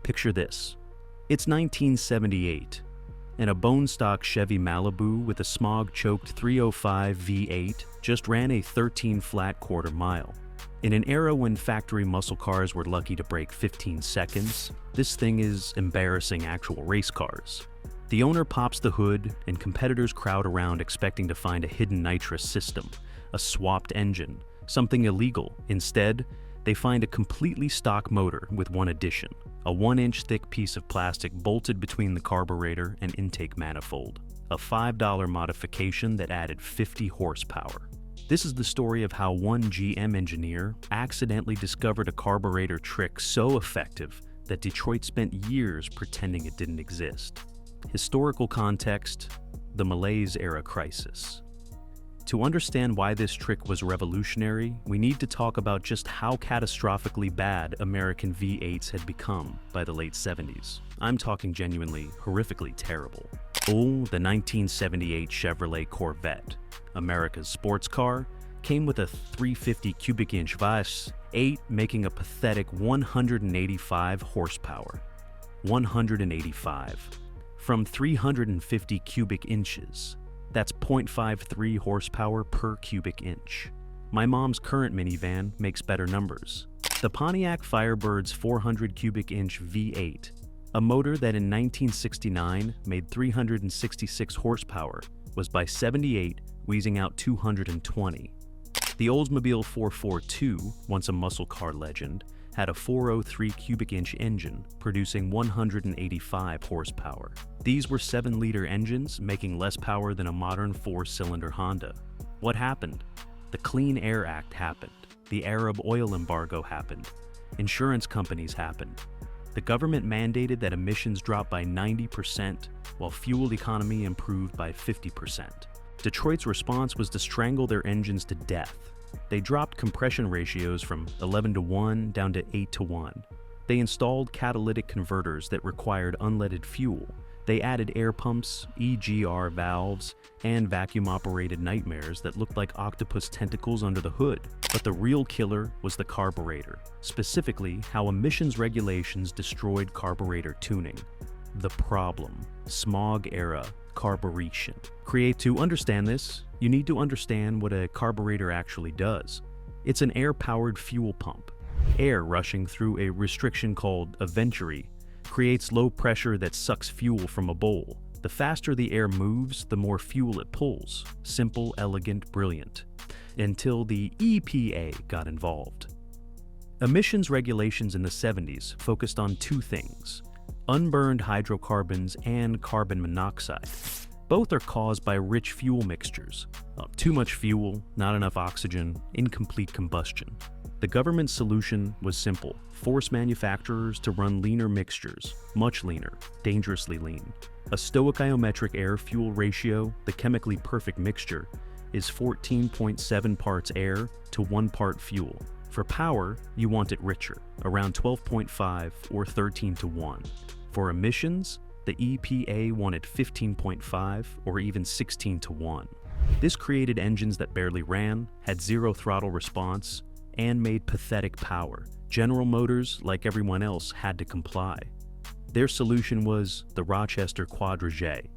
Picture this. It's 1978, and a bone-stock Chevy Malibu with a smog-choked 305 V8 just ran a 13 flat quarter mile. In an era when factory muscle cars were lucky to break 15 seconds, this thing is embarrassing actual race cars. The owner pops the hood, and competitors crowd around expecting to find a hidden nitrous system, a swapped engine, something illegal. Instead, they find a completely stock motor with one addition, a 1-inch thick piece of plastic bolted between the carburetor and intake manifold, a $5 modification that added 50 horsepower. This is the story of how one GM engineer accidentally discovered a carburetor trick so effective that Detroit spent years pretending it didn't exist. Historical context: the Malaise era crisis. To understand why this trick was revolutionary, we need to talk about just how catastrophically bad American V8s had become by the late 70s. I'm talking genuinely, horrifically terrible. Oh, the 1978 Chevrolet Corvette, America's sports car, came with a 350 cubic inch V8 making a pathetic 185 horsepower. 185. From 350 cubic inches. That's 0.53 horsepower per cubic inch. My mom's current minivan makes better numbers. The Pontiac Firebird's 400 cubic inch V8, a motor that in 1969 made 366 horsepower, was by 78 wheezing out 220. The Oldsmobile 442, once a muscle car legend, had a 403 cubic inch engine producing 185 horsepower. These were 7-liter engines making less power than a modern 4-cylinder Honda. What happened? The Clean Air Act happened. The Arab oil embargo happened. Insurance companies happened. The government mandated that emissions drop by 90%, while fuel economy improved by 50%. Detroit's response was to strangle their engines to death. They dropped compression ratios from 11:1 down to 8:1. They installed catalytic converters that required unleaded fuel. They added air pumps, EGR valves, and vacuum-operated nightmares that looked like octopus tentacles under the hood. But the real killer was the carburetor, specifically how emissions regulations destroyed carburetor tuning. The problem: smog-era carburation. To understand this, you need to understand what a carburetor actually does. It's an air-powered fuel pump. Air rushing through a restriction called a venturi creates low pressure that sucks fuel from a bowl. The faster the air moves, the more fuel it pulls. Simple, elegant, brilliant. Until the EPA got involved. Emissions regulations in the 70s focused on two things: unburned hydrocarbons and carbon monoxide. Both are caused by rich fuel mixtures. Too much fuel, not enough oxygen, incomplete combustion. The government's solution was simple: force manufacturers to run leaner mixtures, much leaner, dangerously lean. A stoichiometric air-fuel ratio, the chemically perfect mixture, is 14.7 parts air to 1 part fuel. For power, you want it richer, around 12.5 or 13:1. For emissions, the EPA wanted 15.5 or even 16:1. This created engines that barely ran, had zero throttle response, and made pathetic power. General Motors, like everyone else, had to comply. Their solution was the Rochester Quadra-J,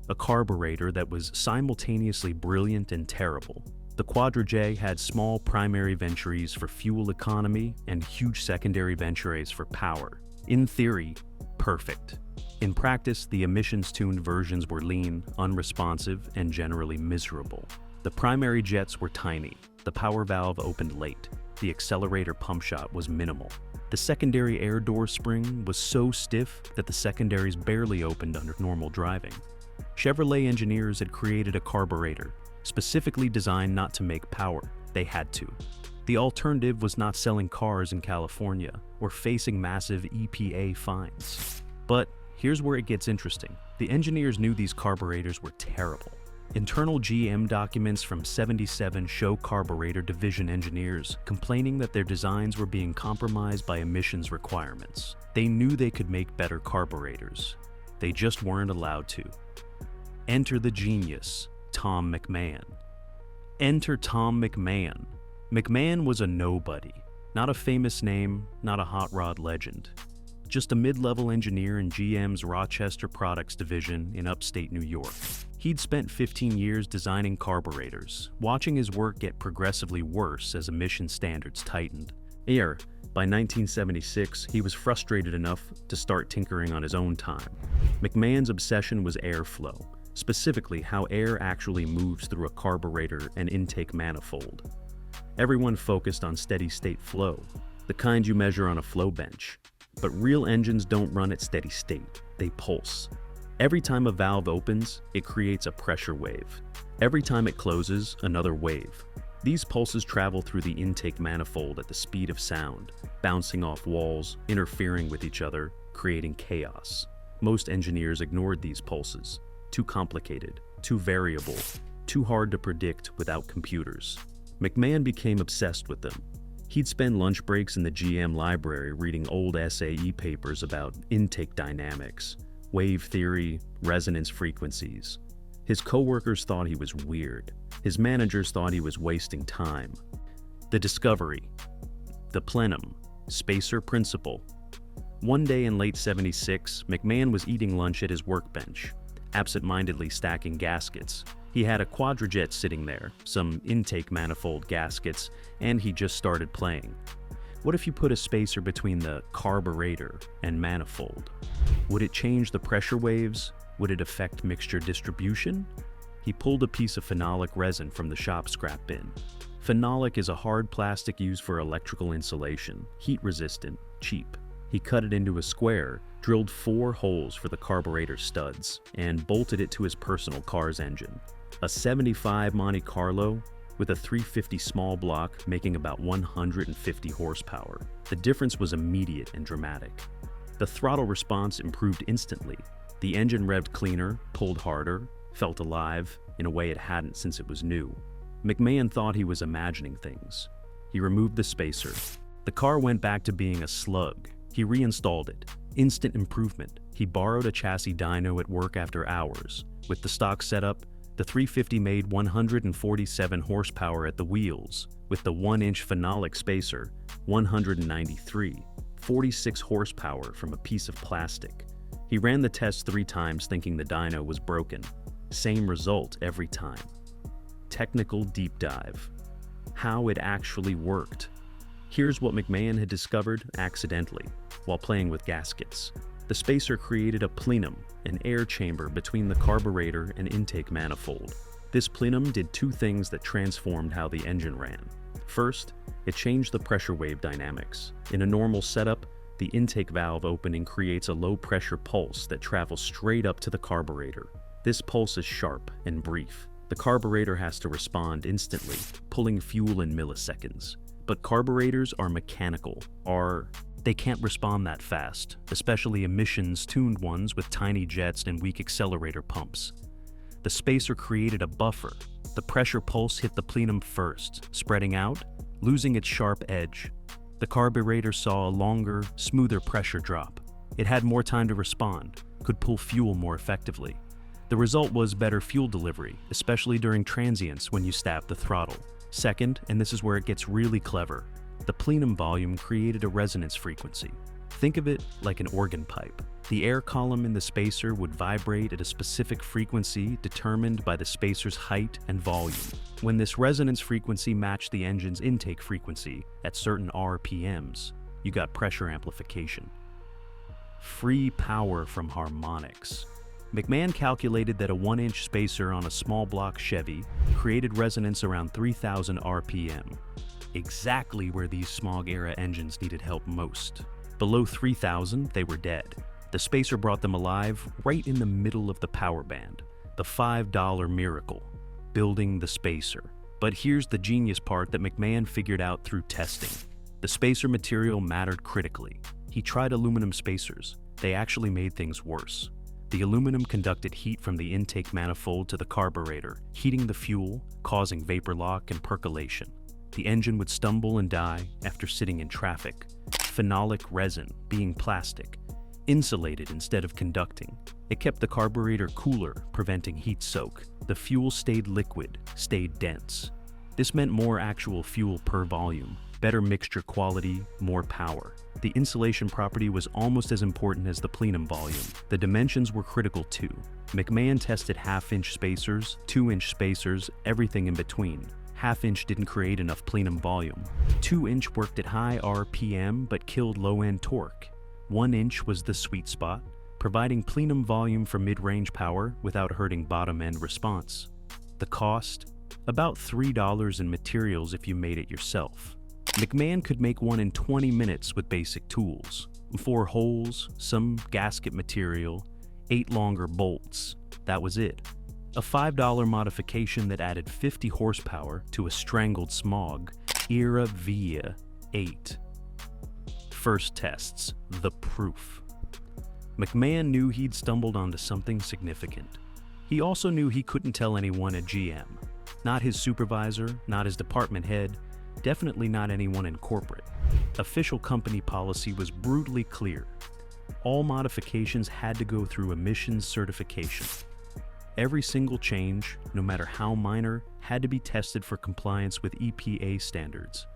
a carburetor that was simultaneously brilliant and terrible. The Quadra-J had small primary venturies for fuel economy and huge secondary venturies for power. In theory, perfect. In practice, the emissions-tuned versions were lean, unresponsive, and generally miserable. The primary jets were tiny. The power valve opened late. The accelerator pump shot was minimal. The secondary air door spring was so stiff that the secondaries barely opened under normal driving. Chevrolet engineers had created a carburetor, specifically designed not to make power. They had to. The alternative was not selling cars in California or facing massive EPA fines. But here's where it gets interesting. The engineers knew these carburetors were terrible. Internal GM documents from '77 show carburetor division engineers complaining that their designs were being compromised by emissions requirements. They knew they could make better carburetors. They just weren't allowed to. Enter the genius, Tom McMahon. Enter Tom McMahon. McMahon was a nobody. Not a famous name, not a hot rod legend. just a mid-level engineer in GM's Rochester Products division in upstate New York. He'd spent 15 years designing carburetors, watching his work get progressively worse as emission standards tightened. By 1976, he was frustrated enough to start tinkering on his own time. McMahon's obsession was airflow, specifically how air actually moves through a carburetor and intake manifold. Everyone focused on steady-state flow, the kind you measure on a flow bench. But real engines don't run at steady state, they pulse. Every time a valve opens, it creates a pressure wave. Every time it closes, another wave. These pulses travel through the intake manifold at the speed of sound, bouncing off walls, interfering with each other, creating chaos. Most engineers ignored these pulses. Too complicated, too variable, too hard to predict without computers. McMahon became obsessed with them. He'd spend lunch breaks in the GM library reading old SAE papers about intake dynamics, wave theory, resonance frequencies. His coworkers thought he was weird. His managers thought he was wasting time. The discovery. The plenum. Spacer principle. One day in late '76, McMahon was eating lunch at his workbench, absent-mindedly stacking gaskets. He had a quadrajet sitting there, some intake manifold gaskets, and he just started playing. What if you put a spacer between the carburetor and manifold? Would it change the pressure waves? Would it affect mixture distribution? He pulled a piece of phenolic resin from the shop scrap bin. Phenolic is a hard plastic used for electrical insulation, heat-resistant, cheap. He cut it into a square, drilled 4 holes for the carburetor studs, and bolted it to his personal car's engine. A 75 Monte Carlo with a 350 small block making about 150 horsepower. The difference was immediate and dramatic. The throttle response improved instantly. The engine revved cleaner, pulled harder, felt alive in a way it hadn't since it was new. McMahon thought he was imagining things. He removed the spacer. The car went back to being a slug. He reinstalled it. Instant improvement. He borrowed a chassis dyno at work after hours. With the stock setup, the 350 made 147 horsepower at the wheels. With the 1-inch phenolic spacer, 193, 46 horsepower from a piece of plastic. He ran the test 3 times thinking the dyno was broken. Same result every time. Technical deep dive. How it actually worked. Here's what McMahon had discovered accidentally while playing with gaskets. The spacer created a plenum, an air chamber between the carburetor and intake manifold. This plenum did 2 things that transformed how the engine ran. First, it changed the pressure wave dynamics. In a normal setup, the intake valve opening creates a low-pressure pulse that travels straight up to the carburetor. This pulse is sharp and brief. The carburetor has to respond instantly, pulling fuel in milliseconds. But carburetors are mechanical, they can't respond that fast, especially emissions-tuned ones with tiny jets and weak accelerator pumps. The spacer created a buffer. The pressure pulse hit the plenum first, spreading out, losing its sharp edge. The carburetor saw a longer, smoother pressure drop. It had more time to respond, could pull fuel more effectively. The result was better fuel delivery, especially during transients when you stab the throttle. Second, and this is where it gets really clever, the plenum volume created a resonance frequency. Think of it like an organ pipe. The air column in the spacer would vibrate at a specific frequency determined by the spacer's height and volume. When this resonance frequency matched the engine's intake frequency at certain RPMs, you got pressure amplification. Free power from harmonics. McMahon calculated that a 1-inch spacer on a small block Chevy created resonance around 3,000 RPM. Exactly where these Smog-era engines needed help most. Below 3,000, they were dead. The spacer brought them alive right in the middle of the power band. The $5 miracle. Building the spacer. But here's the genius part that McMahon figured out through testing. The spacer material mattered critically. He tried aluminum spacers. They actually made things worse. The aluminum conducted heat from the intake manifold to the carburetor, heating the fuel, causing vapor lock and percolation. The engine would stumble and die after sitting in traffic. Phenolic resin, being plastic, insulated instead of conducting. It kept the carburetor cooler, preventing heat soak. The fuel stayed liquid, stayed dense. This meant more actual fuel per volume, better mixture quality, more power. The insulation property was almost as important as the plenum volume. The dimensions were critical too. McMahon tested half-inch spacers, 2-inch spacers, everything in between. Half-inch didn't create enough plenum volume. 2-inch worked at high RPM but killed low-end torque. 1-inch was the sweet spot, providing plenum volume for mid-range power without hurting bottom-end response. The cost? About $3 in materials if you made it yourself. McMahon could make one in 20 minutes with basic tools. 4 holes, some gasket material, 8 longer bolts. That was it. A $5 modification that added 50 horsepower to a strangled Smog era V8. First tests, the proof. McMahon knew he'd stumbled onto something significant. He also knew he couldn't tell anyone at GM. Not his supervisor, not his department head, definitely not anyone in corporate. Official company policy was brutally clear. All modifications had to go through emissions certification. Every single change, no matter how minor, had to be tested for compliance with EPA standards.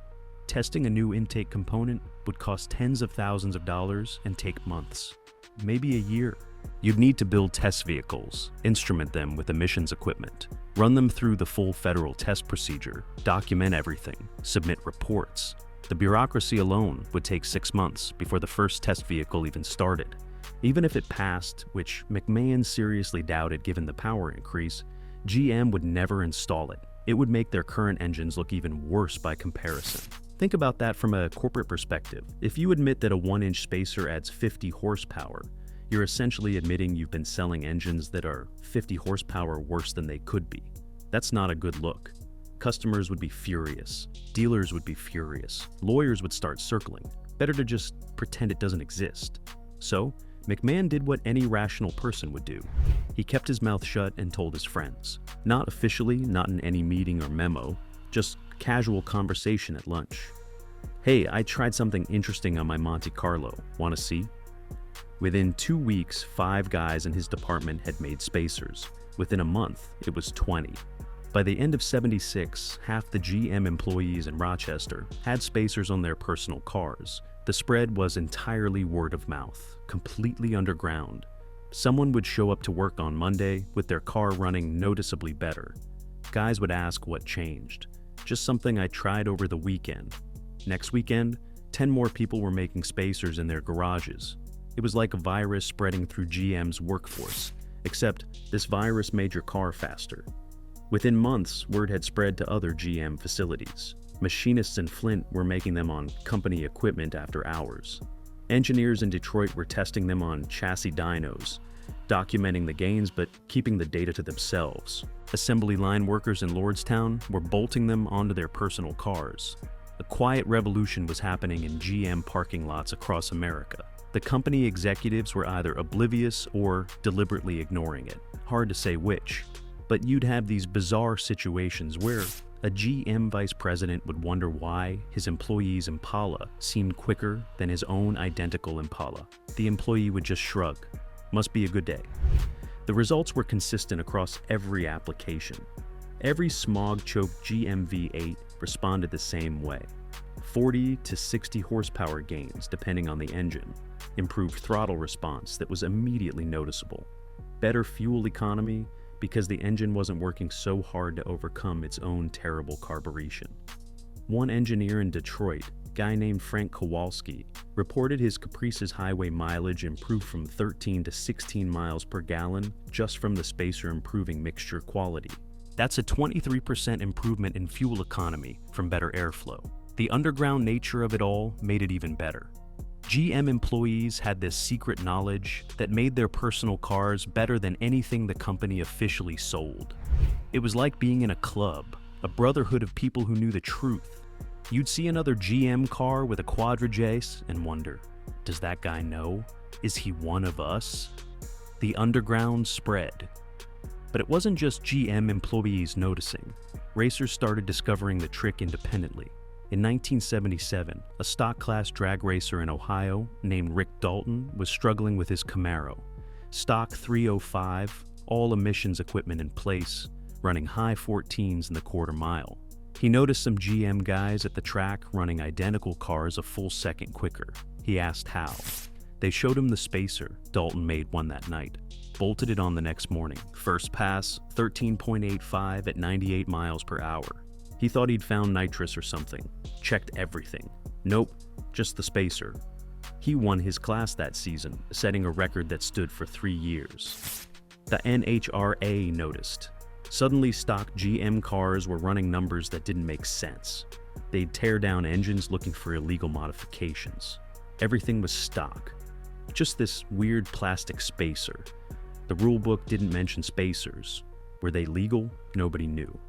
Testing a new intake component would cost tens of thousands of dollars and take months, maybe a year. You'd need to build test vehicles, instrument them with emissions equipment, run them through the full federal test procedure, document everything, submit reports. The bureaucracy alone would take 6 months before the first test vehicle even started. Even if it passed, which McMahon seriously doubted given the power increase, GM would never install it. It would make their current engines look even worse by comparison. Think about that from a corporate perspective. If you admit that a 1-inch spacer adds 50 horsepower, you're essentially admitting you've been selling engines that are 50 horsepower worse than they could be. That's not a good look. Customers would be furious. Dealers would be furious. Lawyers would start circling. Better to just pretend it doesn't exist. So, McMahon did what any rational person would do. He kept his mouth shut and told his friends. Not officially, not in any meeting or memo, just casual conversation at lunch. Hey, I tried something interesting on my Monte Carlo. Want to see? Within 2 weeks, 5 guys in his department had made spacers. Within a month, it was 20. By the end of '76, half the GM employees in Rochester had spacers on their personal cars. The spread was entirely word of mouth, completely underground. Someone would show up to work on Monday with their car running noticeably better. Guys would ask what changed. Just something I tried over the weekend. Next weekend, 10 more people were making spacers in their garages. It was like a virus spreading through GM's workforce, except this virus made your car faster. Within months, word had spread to other GM facilities. Machinists in Flint were making them on company equipment after hours. Engineers in Detroit were testing them on chassis dynos, documenting the gains but keeping the data to themselves. Assembly line workers in Lordstown were bolting them onto their personal cars. A quiet revolution was happening in GM parking lots across America. The company executives were either oblivious or deliberately ignoring it. Hard to say which. But you'd have these bizarre situations where a GM vice president would wonder why his employee's Impala seemed quicker than his own identical Impala. The employee would just shrug. Must be a good day. The results were consistent across every application. Every smog-choked GM V8 responded the same way. 40 to 60 horsepower gains depending on the engine. Improved throttle response that was immediately noticeable. Better fuel economy because the engine wasn't working so hard to overcome its own terrible carburation. One engineer in Detroit, guy named Frank Kowalski, reported his Caprice's highway mileage improved from 13 to 16 miles per gallon just from the spacer improving mixture quality. That's a 23% improvement in fuel economy from better airflow. The underground nature of it all made it even better. GM employees had this secret knowledge that made their personal cars better than anything the company officially sold. It was like being in a club, a brotherhood of people who knew the truth. You'd see another GM car with a Quadrajace and wonder, does that guy know? Is he one of us? The underground spread. But it wasn't just GM employees noticing. Racers started discovering the trick independently. In 1977, a stock class drag racer in Ohio named Rick Dalton was struggling with his Camaro. Stock 305, all emissions equipment in place, running high 14s in the quarter mile. He noticed some GM guys at the track running identical cars a full second quicker. He asked how. They showed him the spacer. Dalton made one that night. Bolted it on the next morning. First pass, 13.85 at 98 miles per hour. He thought he'd found nitrous or something. Checked everything. Nope, just the spacer. He won his class that season, setting a record that stood for 3 years. The NHRA noticed. Suddenly, stock GM cars were running numbers that didn't make sense. They'd tear down engines looking for illegal modifications. Everything was stock. Just this weird plastic spacer. The rulebook didn't mention spacers. Were they legal? Nobody knew.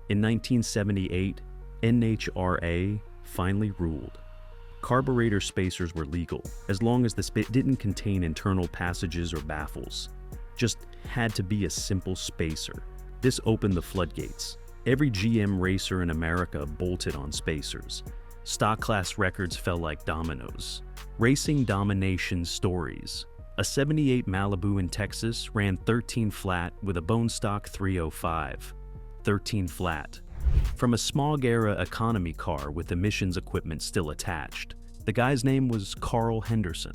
In 1978, NHRA finally ruled. Carburetor spacers were legal, as long as the space didn't contain internal passages or baffles. Just had to be a simple spacer. This opened the floodgates. Every GM racer in America bolted on spacers. Stock class records fell like dominoes. Racing domination stories. A 78 Malibu in Texas ran 13 flat with a bone stock 305. 13 flat. From a Smog-era economy car with emissions equipment still attached. The guy's name was Carl Henderson,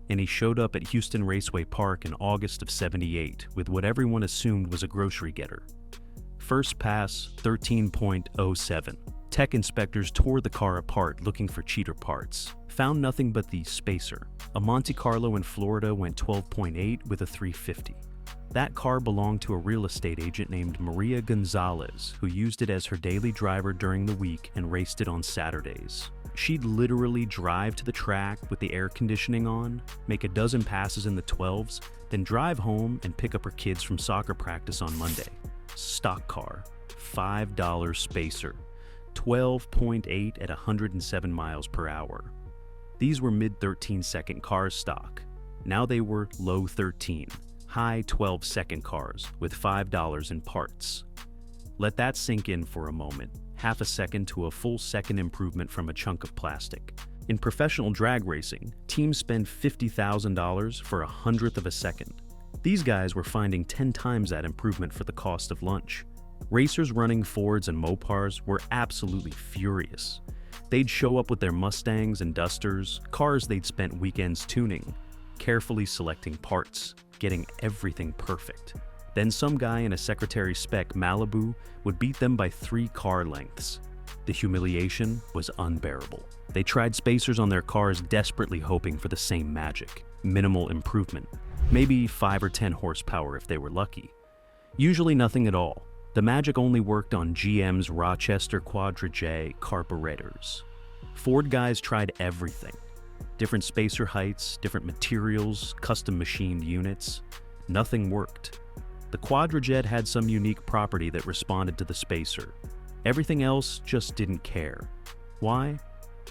and he showed up at Houston Raceway Park in August of '78 with what everyone assumed was a grocery getter. First pass, 13.07. Tech inspectors tore the car apart looking for cheater parts. Found nothing but the spacer. A Monte Carlo in Florida went 12.8 with a 350. That car belonged to a real estate agent named Maria Gonzalez, who used it as her daily driver during the week and raced it on Saturdays. She'd literally drive to the track with the air conditioning on, make a dozen passes in the 12s, then drive home and pick up her kids from soccer practice on Monday. Stock car, $5 spacer, 12.8 at 107 miles per hour. These were mid-13-second cars stock. Now they were low 13, high 12-second cars with $5 in parts. Let that sink in for a moment. Half a second to a full second improvement from a chunk of plastic. In professional drag racing, teams spend $50,000 for 1/100th of a second. These guys were finding 10 times that improvement for the cost of lunch. Racers running Fords and Mopars were absolutely furious. They'd show up with their Mustangs and Dusters, cars they'd spent weekends tuning, carefully selecting parts, getting everything perfect. Then some guy in a Secretary Spec Malibu would beat them by 3 car lengths. The humiliation was unbearable. They tried spacers on their cars, desperately hoping for the same magic. Minimal improvement. Maybe 5 or 10 horsepower if they were lucky. Usually nothing at all. The magic only worked on GM's Rochester Quadra J carburetors. Ford guys tried everything. Different spacer heights, different materials, custom machined units. Nothing worked. The Quadrajet had some unique property that responded to the spacer. Everything else just didn't care. Why?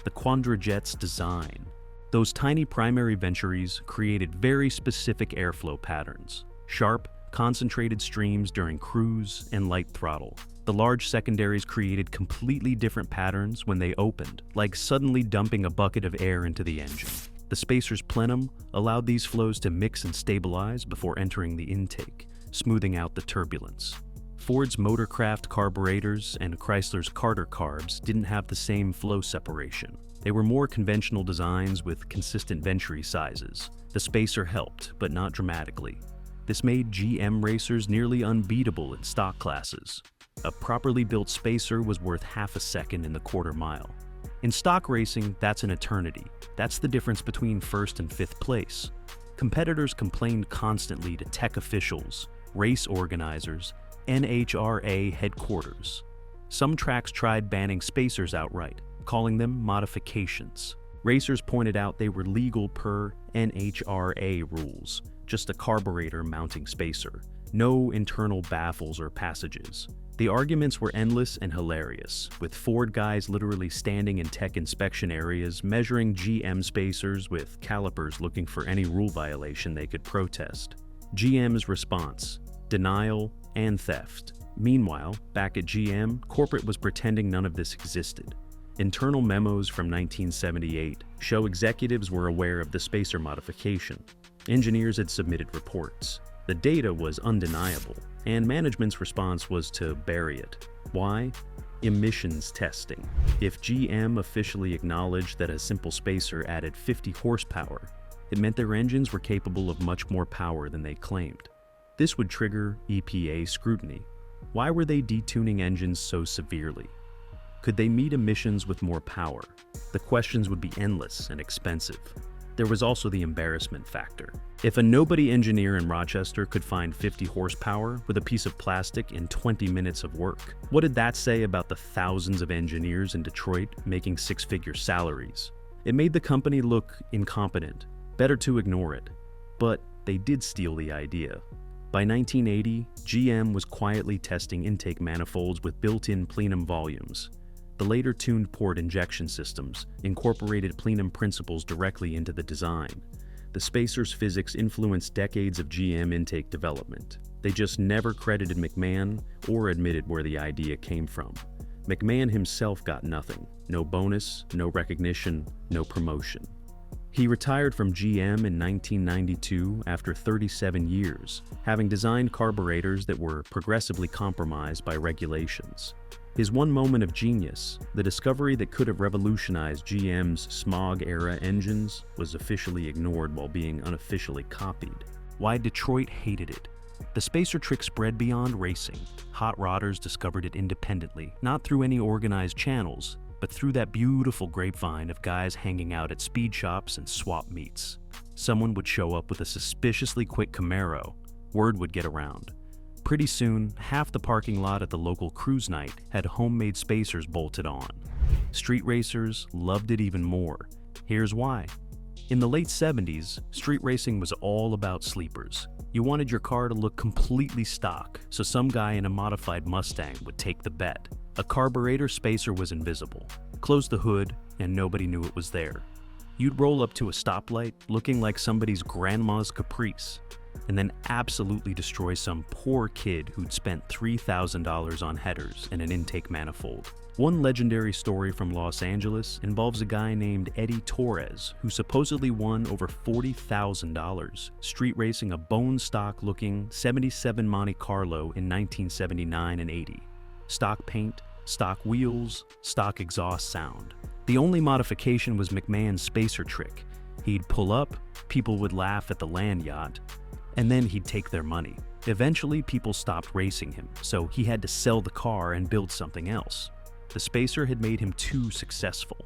The Quadrajet's design. Those tiny primary ventures created very specific airflow patterns. Sharp, concentrated streams during cruise and light throttle. The large secondaries created completely different patterns when they opened, like suddenly dumping a bucket of air into the engine. The spacer's plenum allowed these flows to mix and stabilize before entering the intake, smoothing out the turbulence. Ford's Motorcraft carburetors and Chrysler's Carter carbs didn't have the same flow separation. They were more conventional designs with consistent venturi sizes. The spacer helped, but not dramatically. This made GM racers nearly unbeatable in stock classes. A properly built spacer was worth half a second in the quarter mile. In stock racing, that's an eternity. That's the difference between first and fifth place. Competitors complained constantly to tech officials, race organizers, NHRA headquarters. Some tracks tried banning spacers outright, calling them modifications. Racers pointed out they were legal per NHRA rules, just a carburetor mounting spacer, no internal baffles or passages. The arguments were endless and hilarious, with Ford guys literally standing in tech inspection areas measuring GM spacers with calipers looking for any rule violation they could protest. GM's response: denial and theft. Meanwhile, back at GM, corporate was pretending none of this existed. Internal memos from 1978 show executives were aware of the spacer modification. Engineers had submitted reports. The data was undeniable, and management's response was to bury it. Why? Emissions testing. If GM officially acknowledged that a simple spacer added 50 horsepower, it meant their engines were capable of much more power than they claimed. This would trigger EPA scrutiny. Why were they detuning engines so severely? Could they meet emissions with more power? The questions would be endless and expensive. There was also the embarrassment factor. If a nobody engineer in Rochester could find 50 horsepower with a piece of plastic in 20 minutes of work, what did that say about the thousands of engineers in Detroit making six-figure salaries? It made the company look incompetent. Better to ignore it. But they did steal the idea. By 1980, GM was quietly testing intake manifolds with built-in plenum volumes. The later tuned port injection systems incorporated plenum principles directly into the design. The spacer's physics influenced decades of GM intake development. They just never credited McMahon or admitted where the idea came from. McMahon himself got nothing. No bonus, no recognition, no promotion. He retired from GM in 1992 after 37 years, having designed carburetors that were progressively compromised by regulations. His one moment of genius, the discovery that could have revolutionized GM's Smog-era engines, was officially ignored while being unofficially copied. Why Detroit hated it. The spacer trick spread beyond racing. Hot rodders discovered it independently, not through any organized channels, but through that beautiful grapevine of guys hanging out at speed shops and swap meets. Someone would show up with a suspiciously quick Camaro. Word would get around. Pretty soon, half the parking lot at the local cruise night had homemade spacers bolted on. Street racers loved it even more. Here's why. In the late 70s, street racing was all about sleepers. You wanted your car to look completely stock, so some guy in a modified Mustang would take the bet. A carburetor spacer was invisible. Close the hood, and nobody knew it was there. You'd roll up to a stoplight looking like somebody's grandma's Caprice, and then absolutely destroy some poor kid who'd spent $3,000 on headers and an intake manifold. One legendary story from Los Angeles involves a guy named Eddie Torres who supposedly won over $40,000 street racing a bone-stock-looking 77 Monte Carlo in 1979 and 80. Stock paint, stock wheels, stock exhaust sound. The only modification was McMahon's spacer trick. He'd pull up, people would laugh at the land yacht, and then he'd take their money. Eventually, people stopped racing him, so he had to sell the car and build something else. The spacer had made him too successful.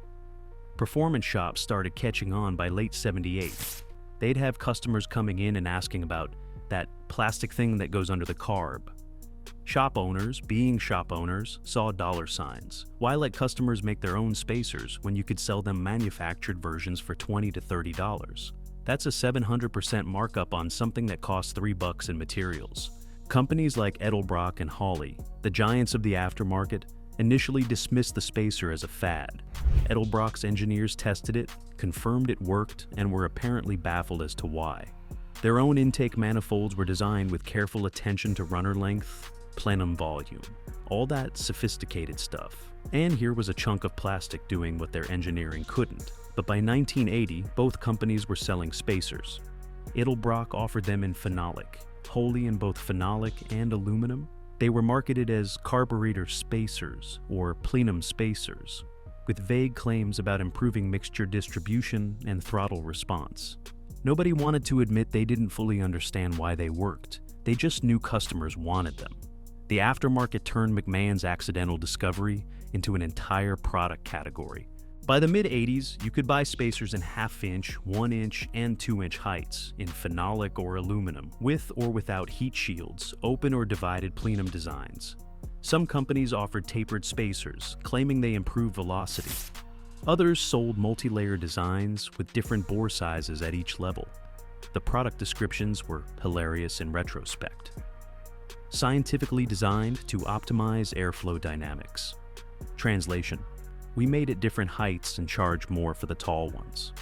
Performance shops started catching on by late '78. They'd have customers coming in and asking about that plastic thing that goes under the carb. Shop owners, being shop owners, saw dollar signs. Why let customers make their own spacers when you could sell them manufactured versions for $20 to $30? That's a 700% markup on something that costs $3 in materials. Companies like Edelbrock and Hawley, the giants of the aftermarket, initially dismissed the spacer as a fad. Edelbrock's engineers tested it, confirmed it worked, and were apparently baffled as to why. Their own intake manifolds were designed with careful attention to runner length, plenum volume, all that sophisticated stuff. And here was a chunk of plastic doing what their engineering couldn't. But by 1980, both companies were selling spacers. Edelbrock offered them in phenolic, wholly in both phenolic and aluminum. They were marketed as carburetor spacers or plenum spacers, with vague claims about improving mixture distribution and throttle response. Nobody wanted to admit they didn't fully understand why they worked. They just knew customers wanted them. The aftermarket turned McMahon's accidental discovery into an entire product category. By the mid-'80s, you could buy spacers in half-inch, 1-inch, and 2-inch heights in phenolic or aluminum, with or without heat shields, open or divided plenum designs. Some companies offered tapered spacers, claiming they improved velocity. Others sold multi-layer designs with different bore sizes at each level. The product descriptions were hilarious in retrospect. Scientifically designed to optimize airflow dynamics. Translation: we made at different heights and charged more for the tall ones.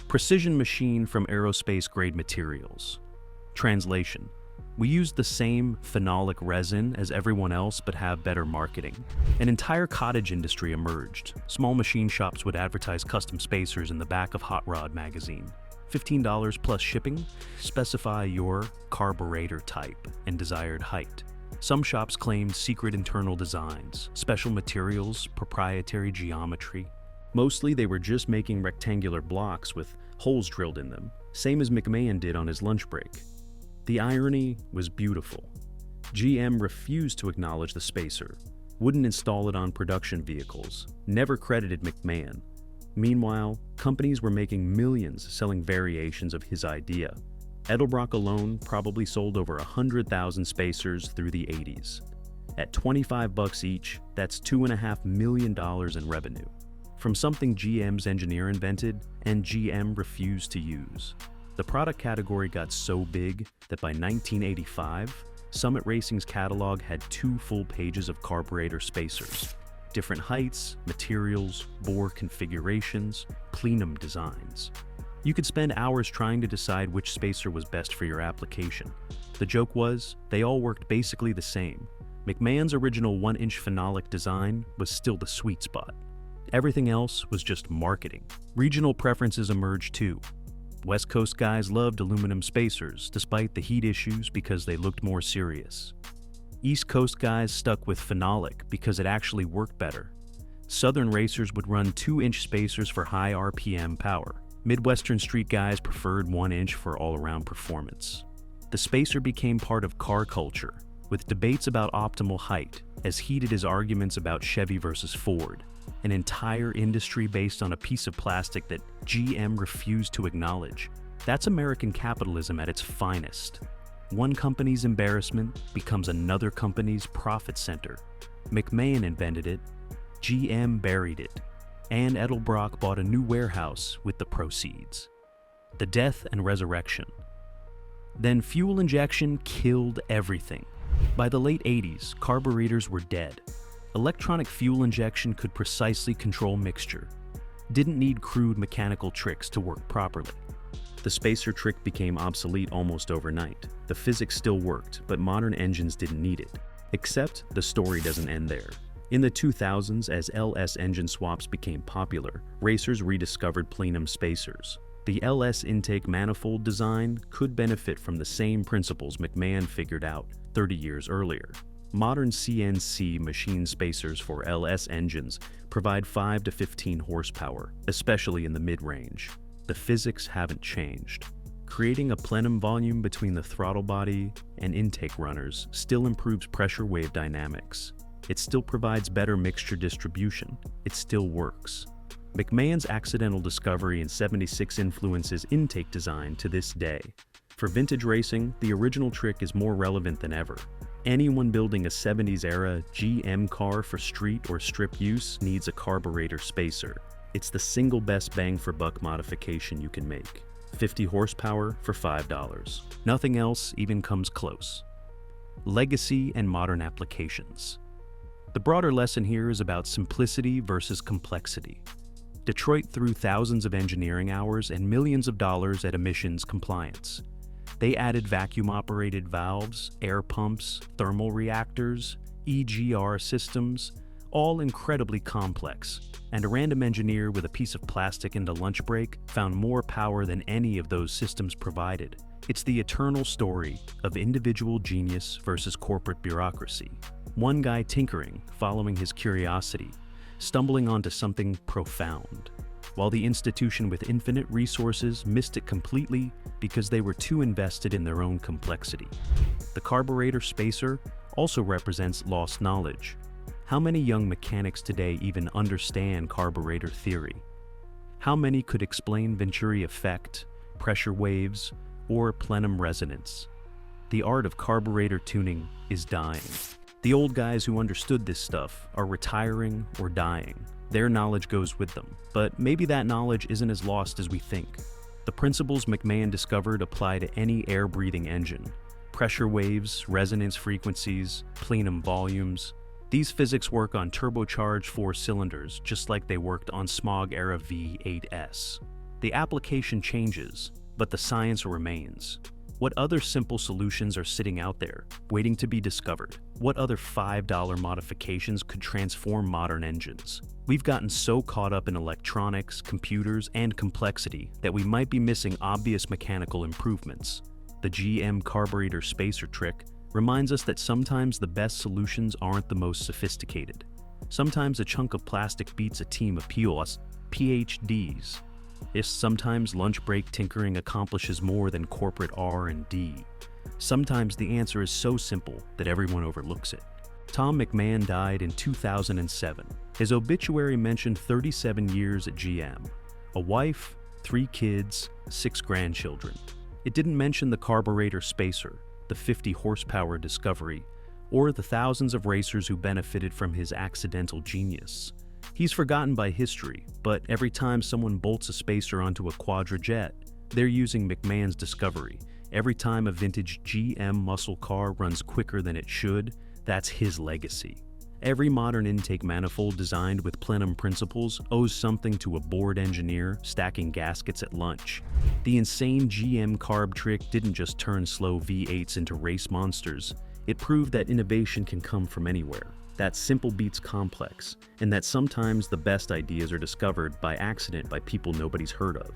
Precision machined from aerospace-grade materials. Translation: we used the same phenolic resin as everyone else but have better marketing. An entire cottage industry emerged. Small machine shops would advertise custom spacers in the back of Hot Rod magazine. $15 plus shipping. Specify your carburetor type and desired height. Some shops claimed secret internal designs, special materials, proprietary geometry. Mostly they were just making rectangular blocks with holes drilled in them, same as McMahon did on his lunch break. The irony was beautiful. GM refused to acknowledge the spacer, wouldn't install it on production vehicles, never credited McMahon. Meanwhile, companies were making millions selling variations of his idea. Edelbrock alone probably sold over 100,000 spacers through the 80s. At $25 each, that's $2.5 million in revenue, from something GM's engineer invented and GM refused to use. The product category got so big that by 1985, Summit Racing's catalog had 2 full pages of carburetor spacers. Different heights, materials, bore configurations, plenum designs. You could spend hours trying to decide which spacer was best for your application. The joke was, they all worked basically the same. McMahon's original 1-inch phenolic design was still the sweet spot. Everything else was just marketing. Regional preferences emerged too. West Coast guys loved aluminum spacers despite the heat issues because they looked more serious. East Coast guys stuck with phenolic because it actually worked better. Southern racers would run 2-inch spacers for high RPM power. Midwestern street guys preferred 1-inch for all-around performance. The spacer became part of car culture, with debates about optimal height as heated as arguments about Chevy versus Ford, an entire industry based on a piece of plastic that GM refused to acknowledge. That's American capitalism at its finest. One company's embarrassment becomes another company's profit center. McMahon invented it, GM buried it, and Edelbrock bought a new warehouse with the proceeds. The death and resurrection. Then fuel injection killed everything. By the late 80s, carburetors were dead. Electronic fuel injection could precisely control mixture. Didn't need crude mechanical tricks to work properly. The spacer trick became obsolete almost overnight. The physics still worked, but modern engines didn't need it. Except the story doesn't end there. In the 2000s, as LS engine swaps became popular, racers rediscovered plenum spacers. The LS intake manifold design could benefit from the same principles McMahon figured out 30 years earlier. Modern CNC machine spacers for LS engines provide 5 to 15 horsepower, especially in the mid-range. The physics haven't changed. Creating a plenum volume between the throttle body and intake runners still improves pressure wave dynamics. It still provides better mixture distribution. It still works. McMahon's accidental discovery in '76 influences intake design to this day. For vintage racing, the original trick is more relevant than ever. Anyone building a '70s-era GM car for street or strip use needs a carburetor spacer. It's the single best bang-for-buck modification you can make. 50 horsepower for $5. Nothing else even comes close. Legacy and modern applications. The broader lesson here is about simplicity versus complexity. Detroit threw thousands of engineering hours and millions of dollars at emissions compliance. They added vacuum-operated valves, air pumps, thermal reactors, EGR systems, all incredibly complex, and a random engineer with a piece of plastic in a lunch break found more power than any of those systems provided. It's the eternal story of individual genius versus corporate bureaucracy. One guy tinkering, following his curiosity, stumbling onto something profound, while the institution with infinite resources missed it completely because they were too invested in their own complexity. The carburetor spacer also represents lost knowledge. How many young mechanics today even understand carburetor theory? How many could explain Venturi effect, pressure waves, or plenum resonance? The art of carburetor tuning is dying. The old guys who understood this stuff are retiring or dying. Their knowledge goes with them, but maybe that knowledge isn't as lost as we think. The principles McMahon discovered apply to any air-breathing engine. Pressure waves, resonance frequencies, plenum volumes. These physics work on turbocharged 4 cylinders just like they worked on Smog-era V8s. The application changes, but the science remains. What other simple solutions are sitting out there, waiting to be discovered? What other $5 modifications could transform modern engines? We've gotten so caught up in electronics, computers, and complexity that we might be missing obvious mechanical improvements. The GM carburetor spacer trick reminds us that sometimes the best solutions aren't the most sophisticated. Sometimes a chunk of plastic beats a team of PhDs. Sometimes lunch break tinkering accomplishes more than corporate R&D. Sometimes the answer is so simple that everyone overlooks it. Tom McMahon died in 2007. His obituary mentioned 37 years at GM, a wife, 3 kids, 6 grandchildren. It didn't mention the carburetor spacer, the 50 horsepower discovery, or the thousands of racers who benefited from his accidental genius. He's forgotten by history, but every time someone bolts a spacer onto a quadrajet, they're using McMahon's discovery. Every time a vintage GM muscle car runs quicker than it should, that's his legacy. Every modern intake manifold designed with plenum principles owes something to a bored engineer stacking gaskets at lunch. The insane GM carb trick didn't just turn slow V8s into race monsters. It proved that innovation can come from anywhere, that simple beats complex, and that sometimes the best ideas are discovered by accident by people nobody's heard of.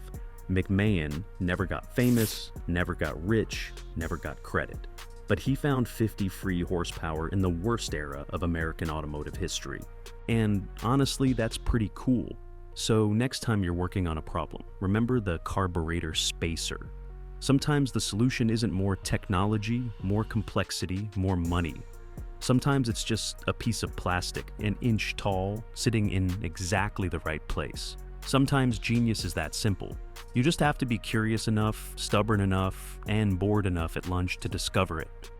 McMahon never got famous, never got rich, never got credit. But he found 50 free horsepower in the worst era of American automotive history. And honestly, that's pretty cool. So next time you're working on a problem, remember the carburetor spacer. Sometimes the solution isn't more technology, more complexity, more money. Sometimes it's just a piece of plastic, an inch tall, sitting in exactly the right place. Sometimes genius is that simple. You just have to be curious enough, stubborn enough, and bored enough at lunch to discover it.